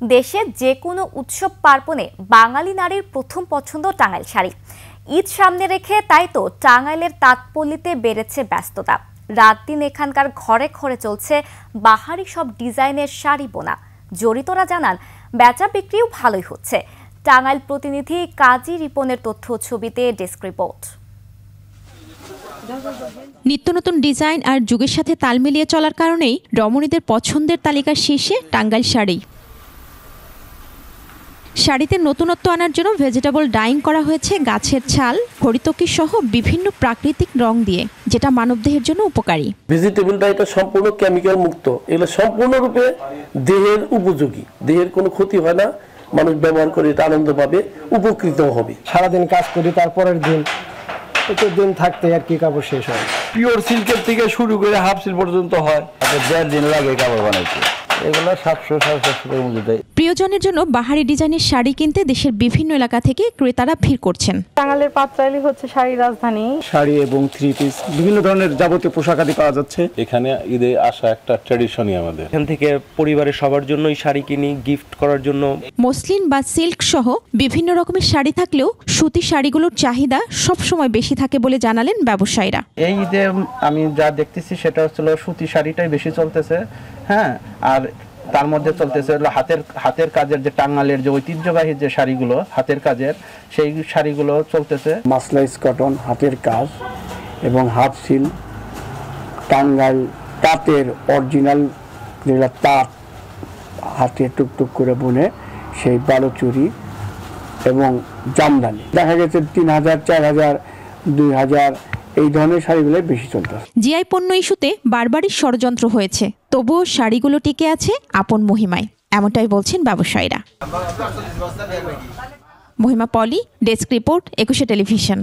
দেশে যে কোনো উৎসব পার্বণে বাঙালি নারীর প্রথম পছন্দ টাঙ্গাইল শাড়ি। ঈদ সামনে রেখে তাই তো টাঙ্গাইলের তাঁতপল্লীতে বেড়েছে ব্যস্ততা। রাত দিন এখানকার ঘরে ঘরে চলছে বাহারি সব ডিজাইনের শাড়ি বোনা। জড়িতরা জানান বেচা বিক্রিও ভালোই হচ্ছে। টাঙ্গাইল প্রতিনিধি কাজী রিপনের তথ্য ছবিতে ডেস্ক রিপোর্ট। নিত্য নতুন ডিজাইন আর যুগের সাথে তাল মিলিয়ে চলার কারণেই রমণীদের পছন্দের তালিকার শীর্ষে টাঙ্গাইল শাড়ি। শাড়িতে নতুনত্ব আনার জন্য ভেজিটেবল ডাইং করা হয়েছে গাছের ছাল, হরিতকি সহ বিভিন্ন প্রাকৃতিক রং দিয়ে, যেটা মানবদেহের জন্য উপকারী। ভেজিটেবল ডাইটা সম্পূর্ণ কেমিক্যাল মুক্ত, এগুলো সম্পূর্ণরূপে দেহের উপযোগী, দেহের কোনো ক্ষতি হয় না, মানুষ ব্যবহার করে এটা আনন্দ পাবে, উপকৃত হবে। সারাদিন কাজ করি, তারপরের দিন একটু দিন থাকতে আর কি কাপড় শেষ হয়। পিওর সিল্কের থেকে শুরু করে হাফ সিল্ক পর্যন্ত হয়, 1.5 দিন লাগে কাপড় বানাইতে। এগুলো 700-750 মূল্য দেয়। প্রিয়জনের জন্য বাহারি ডিজাইনের শাড়ি কিনতে দেশের বিভিন্ন এলাকা থেকে ক্রেতারা ভিড় করছেন। টাঙ্গাইলের পাঁচরাইলি হচ্ছে শাড়ির রাজধানী। শাড়ি এবং থ্রি পিস বিভিন্ন ধরনের যাবতীয় পোশাক আদি পাওয়া যাচ্ছে। এখানে ঈদে আসা একটা ট্র্যাডিশনই আমাদের। এখান থেকে পরিবারের সবার জন্যই শাড়ি কিনি, গিফট করার জন্য। মসলিন বা সিল্ক সহ বিভিন্ন রকমের শাড়ি থাকলেও সুতি শাড়িগুলোর চাহিদা সবসময় বেশি থাকে বলে জানালেন ব্যবসায়ীরা। এই ঈদে আমি যা দেখতেছি সেটা হচ্ছে সুতি শাড়িটাই বেশি চলতেছে, হ্যাঁ, আর তার মধ্যে চলতেছে হাতের কাজের যে টাঙ্গাইলের যে ঐতিহ্যবাহী যে শাড়িগুলো হাতের কাজের, সেই শাড়িগুলো চলতেছে। মাসলাইজ কটন হাতের কাজ এবং হাফ সিল্ক, টাঙ্গাইল তাঁতের অরিজিনাল যেটা তাঁত হাতে টুকটুক করে বুনে সেই বালুচুরি এবং জামদানি, দেখা গেছে 3000, 4000, 2000 এই ধরনের শাড়িগুলো বেশি চলতেছে। জিআই পণ্য ইস্যুতে বারবারই ষড়যন্ত্র হয়েছে, তবুও শাড়িগুলো টিকে আছে আপন মহিমায়, এমনটাই বলছেন ব্যবসায়ীরা। মহিমা পলি, ডেস্ক রিপোর্ট, 21 টেলিভিশন।